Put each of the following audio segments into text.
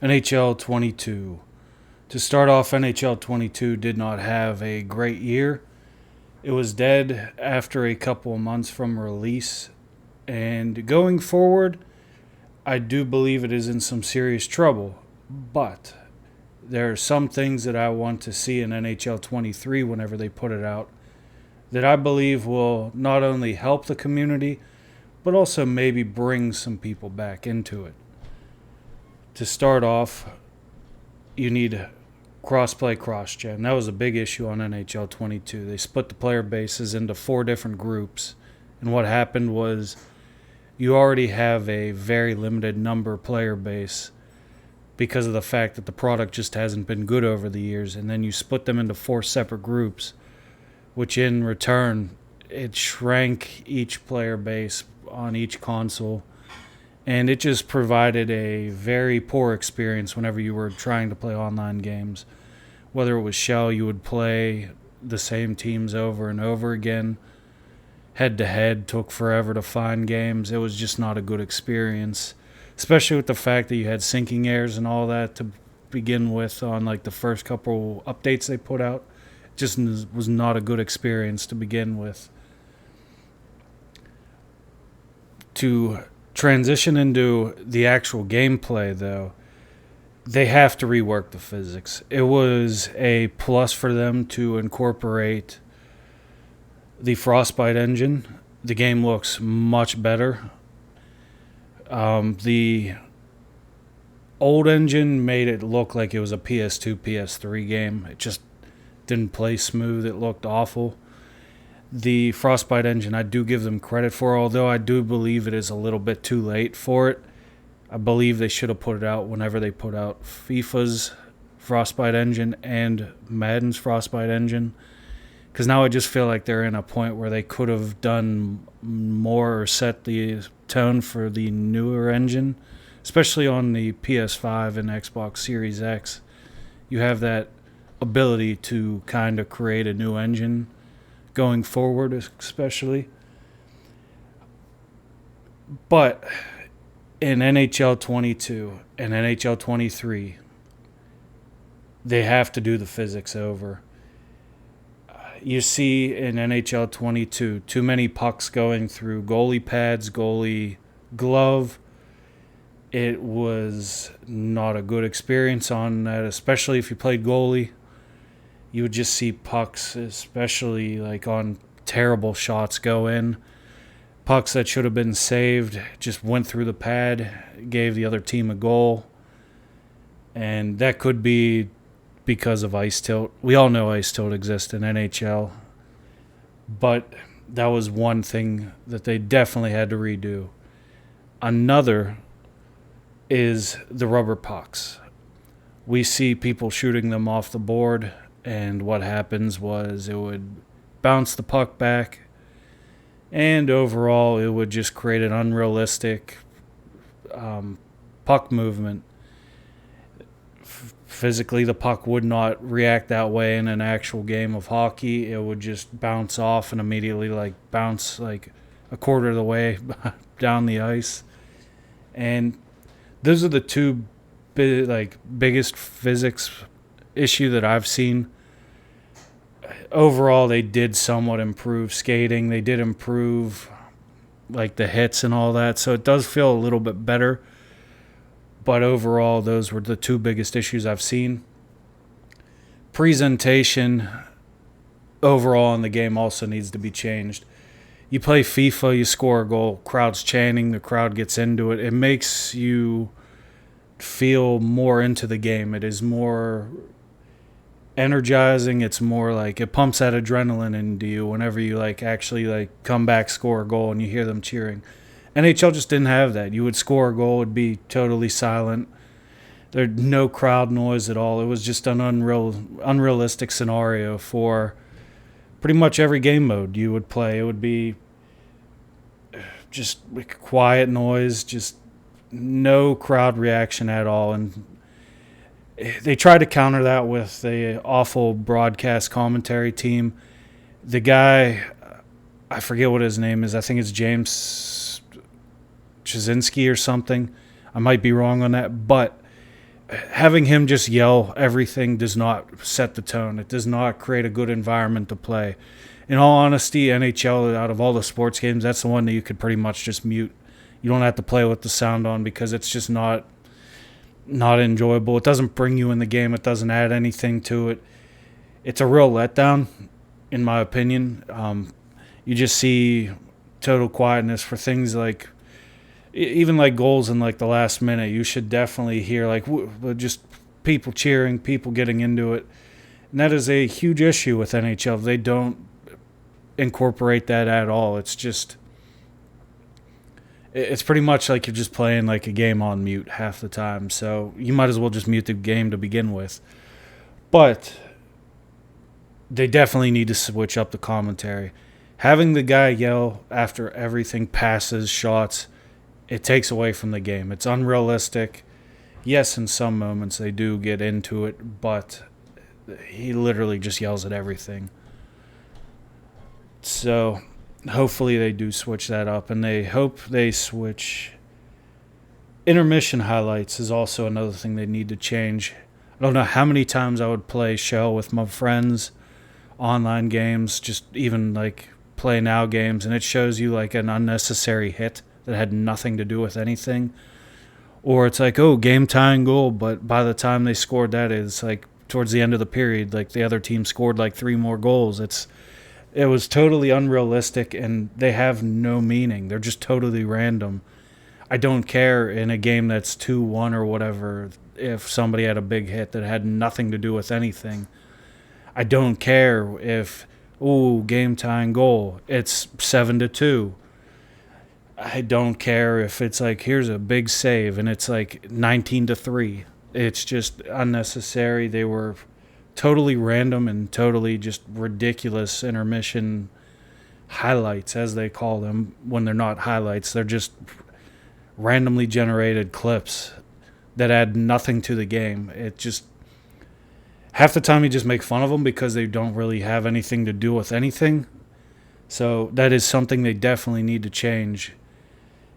NHL 22. To start off, NHL 22 did not have a great year. It was dead after a couple of months from release. And going forward, I do believe it is in some serious trouble. But there are some things that I want to see in NHL 23 whenever they put it out that I believe will not only help the community, but also maybe bring some people back into it. To start off, you need cross-play, cross-gen. That was a big issue on NHL 22. They split the player bases into 4 different groups, and what happened was you already have a very limited number player base because of the fact that the product just hasn't been good over the years, and then you split them into 4 separate groups, which in return, it shrank each player base on each console, and it just provided a very poor experience whenever you were trying to play online games. Whether it was Shell, you would play the same teams over and over again. Head-to-head took forever to find games. It was just not a good experience, especially with the fact that you had syncing errors and all that to begin with on like the first couple updates they put out. It just was not a good experience to begin with. To transition into the actual gameplay, though, they have to rework the physics. It was a plus for them to incorporate the Frostbite engine. The game looks much better. The old engine made it look like it was a PS2, PS3 game. It just didn't play smooth. It looked awful. The Frostbite engine, I do give them credit for, although I do believe it is a little bit too late for it. I believe they should have put it out whenever they put out FIFA's Frostbite engine and Madden's Frostbite engine. Because now I just feel like they're in a point where they could have done more or set the tone for the newer engine, especially on the PS5 and Xbox Series X. You have that ability to kind of create a new engine going forward, especially. But in NHL 22 and NHL 23, they have to do the physics over. You see in NHL 22 too many pucks going through goalie pads, goalie glove. It was not a good experience on that, especially if you played goalie. You would just see pucks, especially like on terrible shots, go in. Pucks that should have been saved just went through the pad, gave the other team a goal. And that could be because of ice tilt. We all know ice tilt exists in NHL. But that was one thing that they definitely had to redo. Another is the rubber pucks. We see people shooting them off the board, and what happens was it would bounce the puck back, and overall it would just create an unrealistic puck movement. Physically, the puck would not react that way in an actual game of hockey. It would just bounce off and immediately bounce like a quarter of the way down the ice. And those are the two biggest physics issue that I've seen. Overall, they did somewhat improve skating. They did improve like the hits and all that, so it does feel a little bit better. But overall, those were the two biggest issues I've seen. Presentation overall in the game also needs to be changed. You play FIFA, you score a goal, crowd's chanting, the crowd gets into it. It makes you feel more into the game. It is more energizing. It's more like it pumps that adrenaline into you whenever you actually come back, score a goal, and you hear them cheering. NHL just didn't have that. You would score a goal, it'd be totally silent. There'd no crowd noise at all. It was just an unrealistic scenario for pretty much every game mode you would play. It would be just quiet noise, just no crowd reaction at all. And they tried to counter that with the awful broadcast commentary team. The guy, I forget what his name is. I think it's James Chazinski or something. I might be wrong on that, but having him just yell everything does not set the tone. It does not create a good environment to play. In all honesty, NHL, out of all the sports games, that's the one that you could pretty much just mute. You don't have to play with the sound on because it's just not enjoyable. It doesn't bring you in the game. It doesn't add anything to it. It's a real letdown, in my opinion. You just see total quietness for things like, even like goals in like the last minute. You should definitely hear like just people cheering, people getting into it. And that is a huge issue with NHL. They don't incorporate that at all. It's pretty much like you're just playing like a game on mute half the time. So you might as well just mute the game to begin with. But they definitely need to switch up the commentary. Having the guy yell after everything passes, shots, it takes away from the game. It's unrealistic. Yes, in some moments they do get into it, but he literally just yells at everything. So hopefully they do switch that up, and they hope they switch. Intermission highlights is also another thing they need to change. I don't know how many times I would play Shell with my friends, online games, just even like play now games, and it shows you like an unnecessary hit that had nothing to do with anything. Or it's like, oh, game tying goal, but by the time they scored that, it's like towards the end of the period, like the other team scored like 3 more goals. It was totally unrealistic, and they have no meaning. They're just totally random. I don't care in a game that's 2-1 or whatever if somebody had a big hit that had nothing to do with anything. I don't care if, game tying goal, it's 7-2. I don't care if it's like, here's a big save and it's like 19-3. It's just unnecessary. They were totally random and totally just ridiculous intermission highlights, as they call them, when they're not highlights. They're just randomly generated clips that add nothing to the game. It just, half the time you just make fun of them because they don't really have anything to do with anything. So that is something they definitely need to change.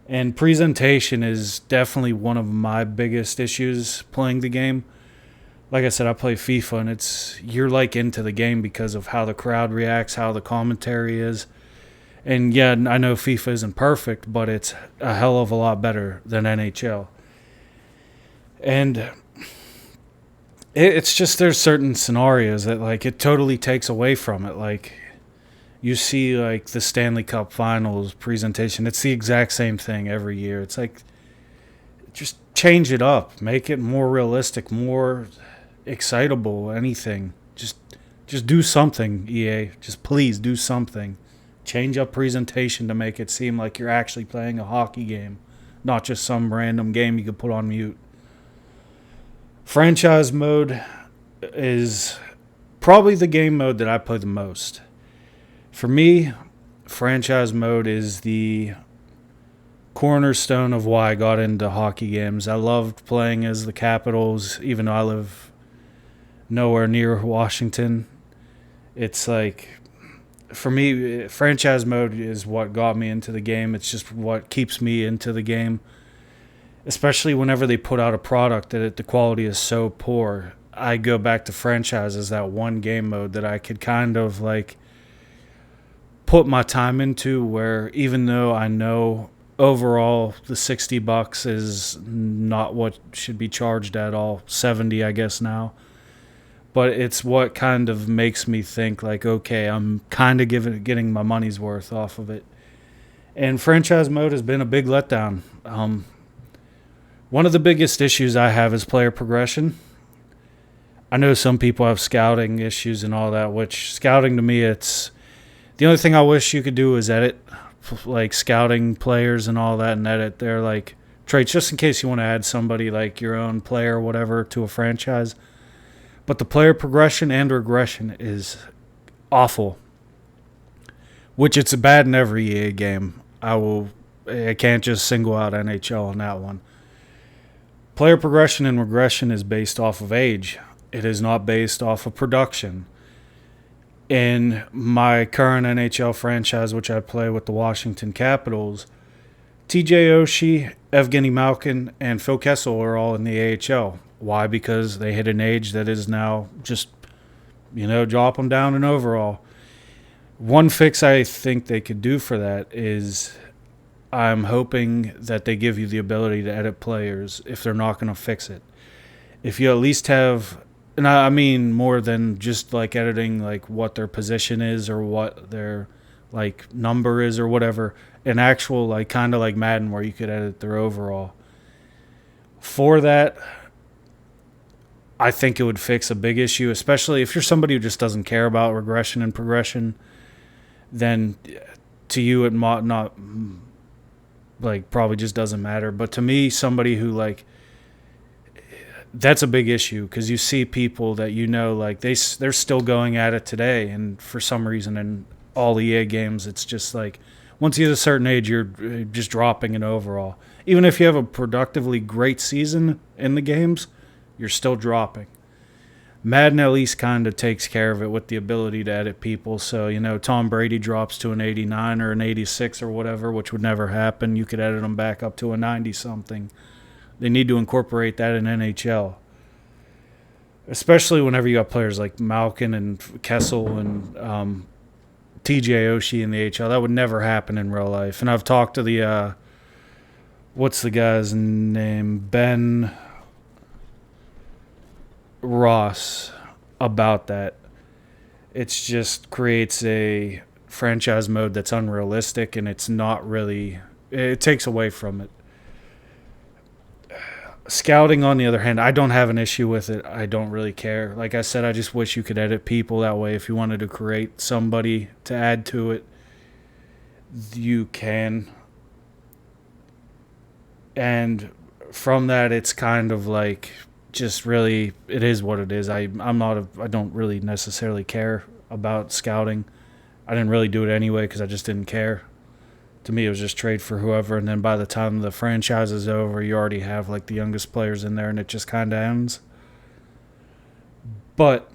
And presentation is definitely one of my biggest issues playing the game. Like I said, I play FIFA, and you're like into the game because of how the crowd reacts, how the commentary is. And yeah, I know FIFA isn't perfect, but it's a hell of a lot better than NHL. And it's just, there's certain scenarios that like it totally takes away from it. Like you see like the Stanley Cup Finals presentation, it's the exact same thing every year. It's like, just change it up, make it more realistic, more excitable, anything. Just do something, EA. Just please do something. Change up presentation to make it seem like you're actually playing a hockey game, not just some random game you could put on mute. Franchise mode is probably the game mode that I play the most. For me, franchise mode is the cornerstone of why I got into hockey games. I loved playing as the Capitals, even though I live nowhere near Washington. It's like, for me, franchise mode is what got me into the game. It's just what keeps me into the game. Especially whenever they put out a product that the quality is so poor. I go back to franchise as that one game mode that I could kind of like put my time into, where even though I know overall the $60 is not what should be charged at all, 70 I guess now, but it's what kind of makes me think like, okay, I'm kind of getting my money's worth off of it. And franchise mode has been a big letdown. One of the biggest issues I have is player progression. I know some people have scouting issues and all that, which scouting to me, it's the only thing I wish you could do is edit, like scouting players and all that, and edit their like traits, just in case you want to add somebody like your own player or whatever to a franchise. But the player progression and regression is awful, which it's bad in every EA game. I can't just single out NHL on that one. Player progression and regression is based off of age. It is not based off of production. In my current NHL franchise, which I play with the Washington Capitals, TJ Oshie, Evgeny Malkin, and Phil Kessel are all in the AHL. Why? Because they hit an age that is now just, drop them down in overall. One fix I think they could do for that is I'm hoping that they give you the ability to edit players if they're not going to fix it. If you at least have, and I mean more than just like editing like what their position is or what their like number is or whatever, an actual like kind of like Madden where you could edit their overall. For that, I think it would fix a big issue, especially if you're somebody who just doesn't care about regression and progression. Then to you it might not, like, probably just doesn't matter. But to me, somebody who like, that's a big issue because you see people that like they're still going at it today, and for some reason in all EA games it's just like once you hit a certain age you're just dropping an overall. Even if you have a productively great season in the games, you're still dropping. Madden at least kind of takes care of it with the ability to edit people. So, Tom Brady drops to an 89 or an 86 or whatever, which would never happen. You could edit him back up to a 90-something. They need to incorporate that in NHL. Especially whenever you got players like Malkin and Kessel and TJ Oshie in the AHL. That would never happen in real life. And I've talked to the, what's the guy's name? Ben Ross about that. It just creates a franchise mode that's unrealistic, and it's not really, it takes away from it. Scouting, on the other hand, I don't have an issue with it. I don't really care. Like I said, I just wish you could edit people that way. If you wanted to create somebody to add to it, you can. And from that, it's kind of like just really, it is what it is. I don't really necessarily care about scouting. I didn't really do it anyway because I just didn't care. To me, it was just trade for whoever, and then by the time the franchise is over, you already have like the youngest players in there, and it just kind of ends. But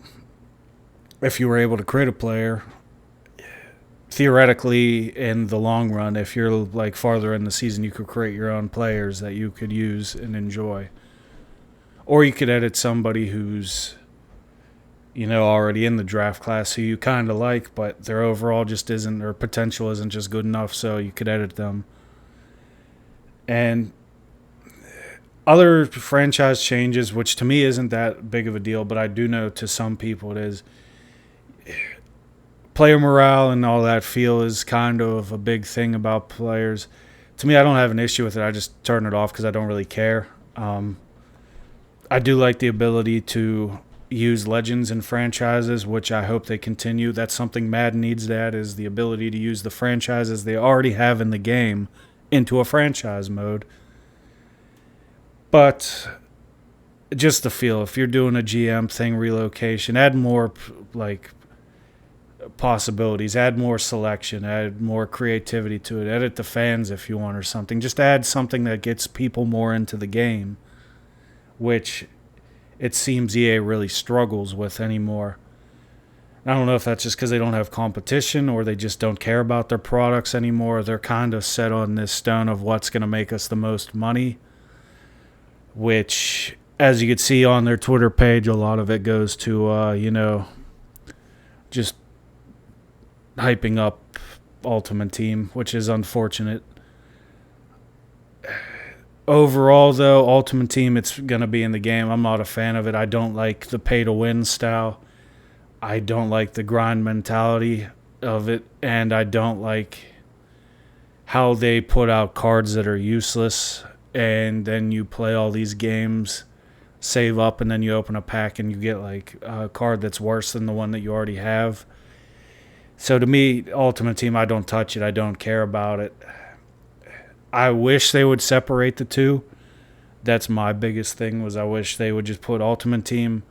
if you were able to create a player, theoretically, in the long run, if you're like farther in the season, you could create your own players that you could use and enjoy. Or you could edit somebody who's, already in the draft class who you kind of like, but their overall just isn't, their potential isn't just good enough, so you could edit them. And other franchise changes, which to me isn't that big of a deal, but I do know to some people it is. Player morale and all that feel is kind of a big thing about players. To me, I don't have an issue with it. I just turn it off because I don't really care. I do like the ability to use legends in franchises, which I hope they continue. That's something Madden needs to add, is the ability to use the franchises they already have in the game into a franchise mode. But just the feel, if you're doing a GM thing, relocation, add more like possibilities, add more selection, add more creativity to it, edit the fans if you want or something. Just add something that gets people more into the game, which it seems EA really struggles with anymore. I don't know if that's just because they don't have competition or they just don't care about their products anymore. They're kind of set on this stone of what's going to make us the most money, which, as you can see on their Twitter page, a lot of it goes to, just hyping up Ultimate Team, which is unfortunate. Overall, though, Ultimate Team, it's going to be in the game. I'm not a fan of it. I don't like the pay-to-win style. I don't like the grind mentality of it. And I don't like how they put out cards that are useless. And then you play all these games, save up, and then you open a pack and you get like a card that's worse than the one that you already have. So to me, Ultimate Team, I don't touch it. I don't care about it. I wish they would separate the two. That's my biggest thing, was I wish they would just put Ultimate Team,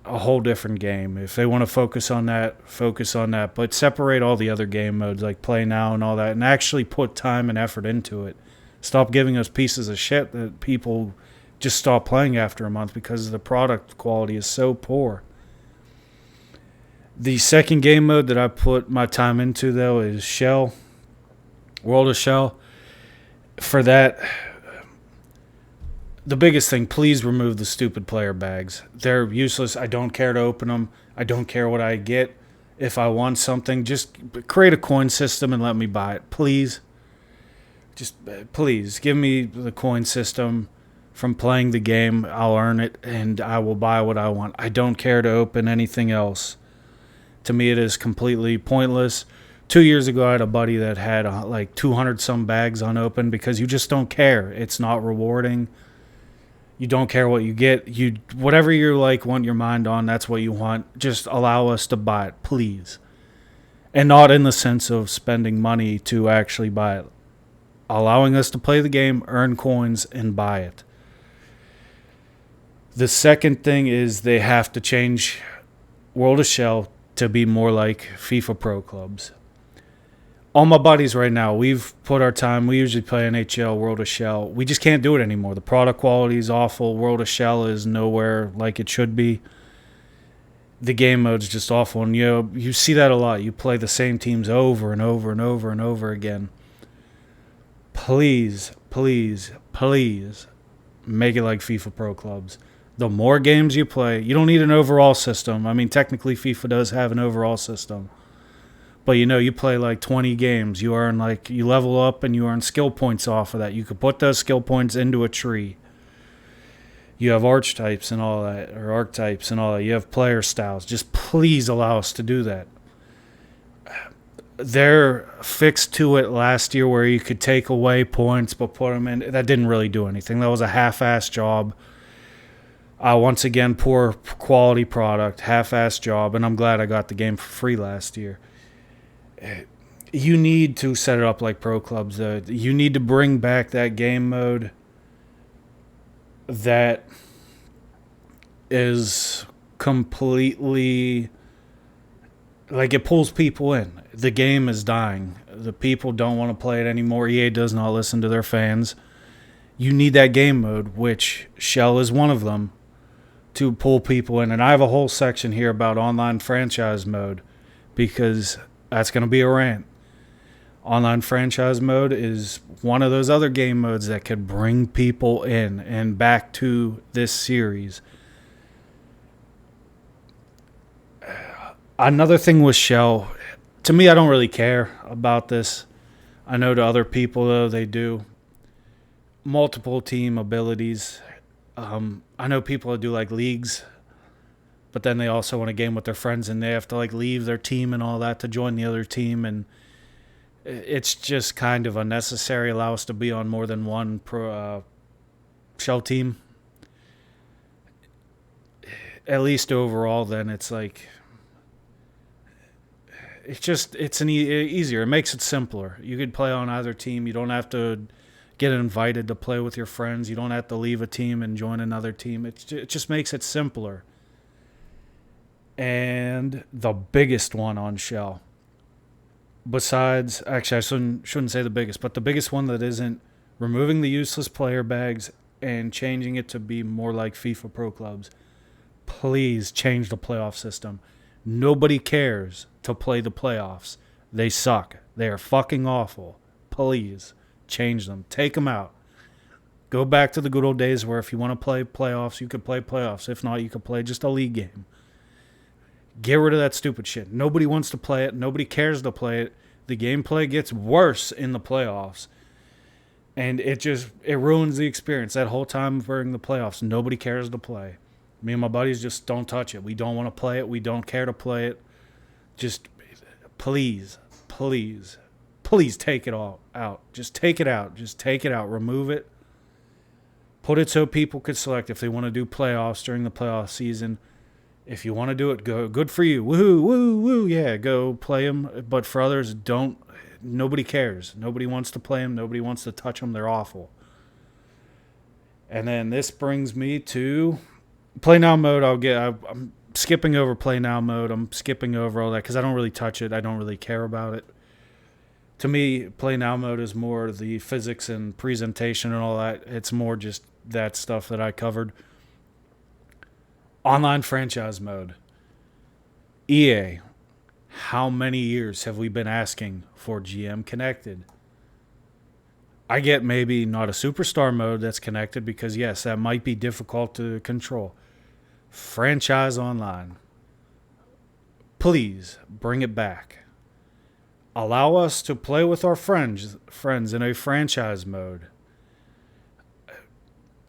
a whole different game. If they want to focus on that, focus on that. But separate all the other game modes like Play Now and all that, and actually put time and effort into it. Stop giving us pieces of shit that people just stop playing after a month because the product quality is so poor. The second game mode that I put my time into, though, is Shell. World of Shell. For that, the biggest thing, please remove the stupid player bags. They're useless. I don't care to open them. I don't care what I get. If I want something, just create a coin system and let me buy it. Please. Just please give me the coin system from playing the game. I'll earn it and I will buy what I want. I don't care to open anything else. To me, it is completely pointless. 2 years ago, I had a buddy that had like 200 some bags unopened because you just don't care. It's not rewarding. You don't care what you get. Whatever you like, want your mind on, that's what you want. Just allow us to buy it, please. And not in the sense of spending money to actually buy it. Allowing us to play the game, earn coins, and buy it. The second thing is they have to change World of Shell to be more like FIFA Pro Clubs. All my buddies right now, we've put our time. We usually play NHL, World of Shell. We just can't do it anymore. The product quality is awful. World of Shell is nowhere like it should be. The game mode's just awful. And you see that a lot. You play the same teams over and over and over and over again. Please, please, please make it like FIFA Pro Clubs. The more games you play, you don't need an overall system. I mean, technically FIFA does have an overall system. But you play like 20 games. You level up and you earn skill points off of that. You could put those skill points into a tree. You have archetypes and all that, or archetypes and all that. You have player styles. Just please allow us to do that. They're fixed to it last year where you could take away points but put them in. That didn't really do anything. That was a half-assed job. Once again, poor quality product, half-assed job, and I'm glad I got the game for free last year. You need to set it up like pro clubs. You need to bring back that game mode that is completely like it pulls people in. The game is dying. The people don't want to play it anymore. EA does not listen to their fans. You need that game mode, which Shell is one of them, to pull people in. And I have a whole section here about online franchise mode because that's going to be a rant. Online franchise mode is one of those other game modes that could bring people in and back to this series. Another thing with Shell, to me, I don't really care about this. I know to other people, though, they do. Multiple team abilities. I know people that do like leagues, but then they also want to game with their friends and they have to like leave their team and all that to join the other team, and it's just kind of unnecessary. Allow us to be on more than one Shell team. At least overall, then it's like it's easier. It makes it simpler. You could play on either team. You don't have to get invited to play with your friends. You don't have to leave a team and join another team. It just makes it simpler. And the biggest one on Shell, besides, actually I shouldn't say the biggest, but the biggest one that isn't removing the useless player bags and changing it to be more like FIFA Pro Clubs. Please change the playoff system. Nobody cares to play the playoffs. They suck. They are fucking awful. Please change them. Take them out. Go back to the good old days where if you want to play playoffs, you could play playoffs. If not, you could play just a league game. Get rid of that stupid shit. Nobody wants to play it. Nobody cares to play it. The gameplay gets worse in the playoffs. And it ruins the experience. That whole time during the playoffs, nobody cares to play. Me and my buddies just don't touch it. We don't want to play it. We don't care to play it. Just please, please, please take it all out. Just take it out. Just take it out. Remove it. Put it so people could select if they want to do playoffs during the playoff season. If you want to do it, go. Good for you. Woohoo, woo, woo. Yeah, go play them. But for others, don't. Nobody cares. Nobody wants to play them. Nobody wants to touch them. They're awful. And then this brings me to Play Now mode. I'm skipping over Play Now mode. I'm skipping over all that because I don't really touch it. I don't really care about it. To me, Play Now mode is more the physics and presentation and all that. It's more just that stuff that I covered. Online franchise mode. EA, how many years have we been asking for GM Connected? I get maybe not a superstar mode that's connected because, yes, that might be difficult to control. Franchise online. Please bring it back. Allow us to play with our friends in a franchise mode.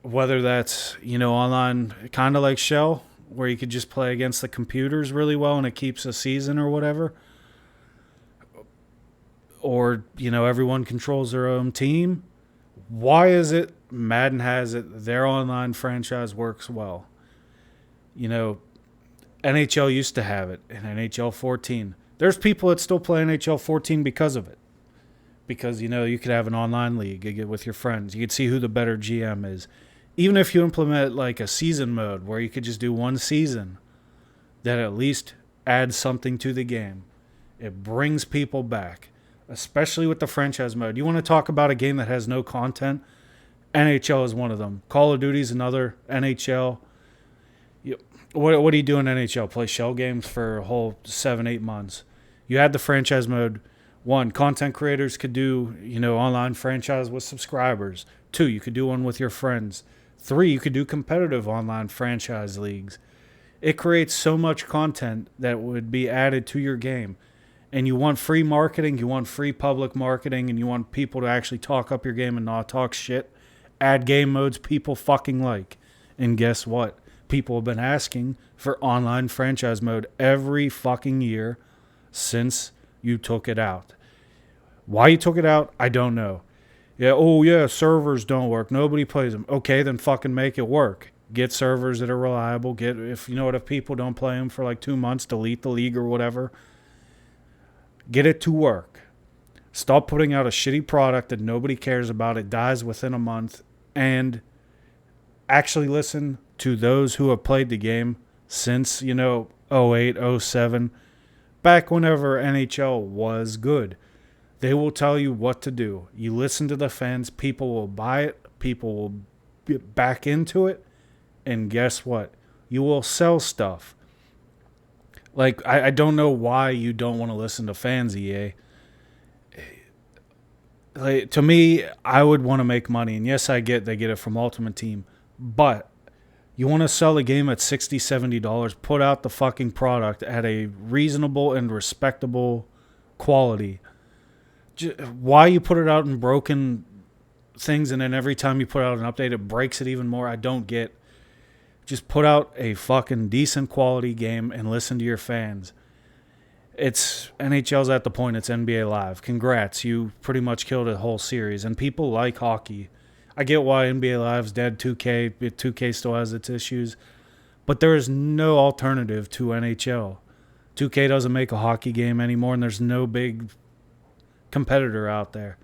Whether that's, online, kind of like Shell, where you could just play against the computers really well and it keeps a season or whatever. Or, everyone controls their own team. Why is it Madden has it, their online franchise works well? NHL used to have it in NHL 14. There's people that still play NHL 14 because of it. Because, you could have an online league, you get with your friends. You could see who the better GM is. Even if you implement like a season mode where you could just do one season, that at least adds something to the game. It brings people back, especially with the franchise mode. You want to talk about a game that has no content? NHL is one of them. Call of Duty is another. NHL. What do you do in NHL? Play shell games for a whole 7-8 months. You had the franchise mode. 1, content creators could do, online franchise with subscribers. 2, you could do one with your friends. 3, you could do competitive online franchise leagues. It creates so much content that would be added to your game. And you want free marketing, you want free public marketing, and you want people to actually talk up your game and not talk shit. Add game modes people fucking like. And guess what? People have been asking for online franchise mode every fucking year since you took it out. Why you took it out, I don't know. Servers don't work. Nobody plays them. Okay, then fucking make it work. Get servers that are reliable. If people don't play them for like 2 months, delete the league or whatever. Get it to work. Stop putting out a shitty product that nobody cares about. It dies within a month. And actually listen to those who have played the game since, 08, 07, back whenever NHL was good. They will tell you what to do. You listen to the fans, people will buy it, people will get back into it, and guess what? You will sell stuff. Like, I don't know why you don't want to listen to fans, EA. Like, to me, I would want to make money, and yes, I get they get it from Ultimate Team, but you want to sell a game at $60, $70, put out the fucking product at a reasonable and respectable quality. Why you put it out in broken things and then every time you put out an update it breaks it even more, I don't get. Just put out a fucking decent quality game and listen to your fans. It's NHL's at the point it's NBA Live. Congrats, you pretty much killed a whole series and people like hockey. I get why NBA Live's dead. 2K still has its issues, but there is no alternative to NHL. 2K doesn't make a hockey game anymore and there's no big competitor out there.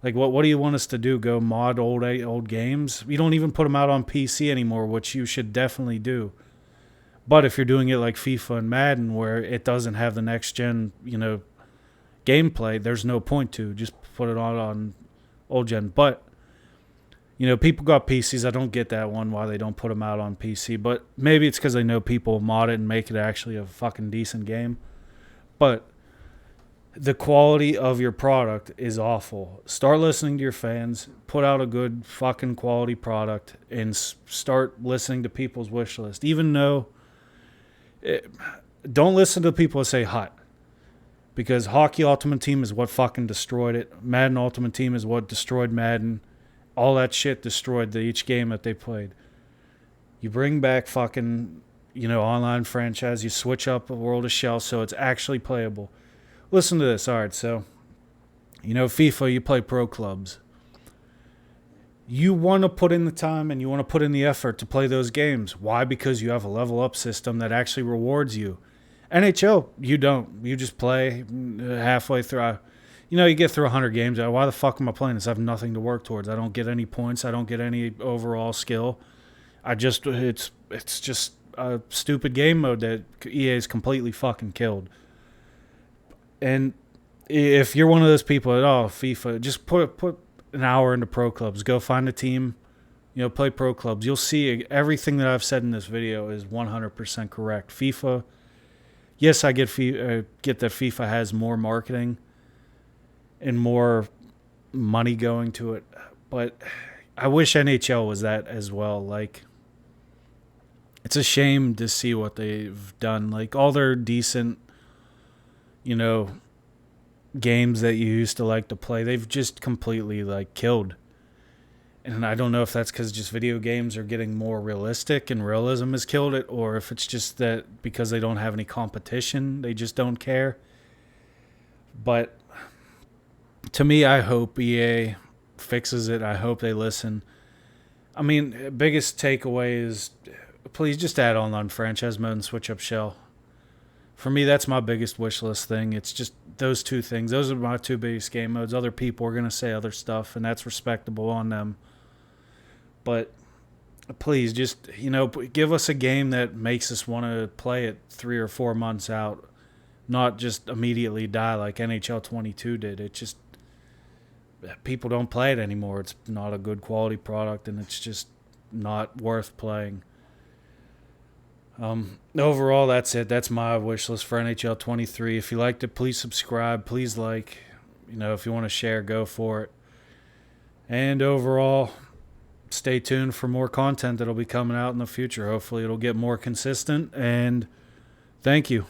Like, what do you want us to do? Go mod old games? You don't even put them out on PC anymore, which you should definitely do. But if you're doing it like FIFA and Madden, where it doesn't have the next gen, gameplay, there's no point to just put it on old gen. But people got PCs. I don't get that one why they don't put them out on PC. But maybe it's because they know people mod it and make it actually a fucking decent game. But the quality of your product is awful. Start listening to your fans. Put out a good fucking quality product and start listening to people's wish list. Even though, don't listen to people that say hot. Because Hockey Ultimate Team is what fucking destroyed it. Madden Ultimate Team is what destroyed Madden. All that shit destroyed each game that they played. You bring back fucking, online franchise. You switch up a World of Shell so it's actually playable. Listen to this. All right, so, FIFA, you play pro clubs. You want to put in the time and you want to put in the effort to play those games. Why? Because you have a level up system that actually rewards you. NHL, you don't. You just play halfway through. You get through 100 games. Why the fuck am I playing this? I have nothing to work towards. I don't get any points. I don't get any overall skill. It's just a stupid game mode that EA's completely fucking killed. And if you're one of those people that, FIFA, just put an hour into pro clubs. Go find a team, play pro clubs. You'll see everything that I've said in this video is 100% correct. FIFA, yes, I get that FIFA has more marketing and more money going to it. But I wish NHL was that as well. Like, it's a shame to see what they've done. Like, all their decent, you know, games that you used to like to play, they've just completely like killed. And I don't know if that's because just video games are getting more realistic and realism has killed it, or if it's just that because they don't have any competition, they just don't care. But to me, I hope EA fixes it. I hope they listen. I mean, biggest takeaway is please just add on franchise mode and switch up shell. For me, that's my biggest wish list thing. It's just those two things. Those are my two biggest game modes. Other people are going to say other stuff, and that's respectable on them. But please just, give us a game that makes us want to play it 3 or 4 months out, not just immediately die like NHL 22 did. It just, people don't play it anymore. It's not a good quality product, and it's just not worth playing. Overall, that's it. That's my wish list for NHL 23. If you liked it, please subscribe. Please like. If you want to share, go for it. And overall, stay tuned for more content that'll be coming out in the future. Hopefully it'll get more consistent. And thank you.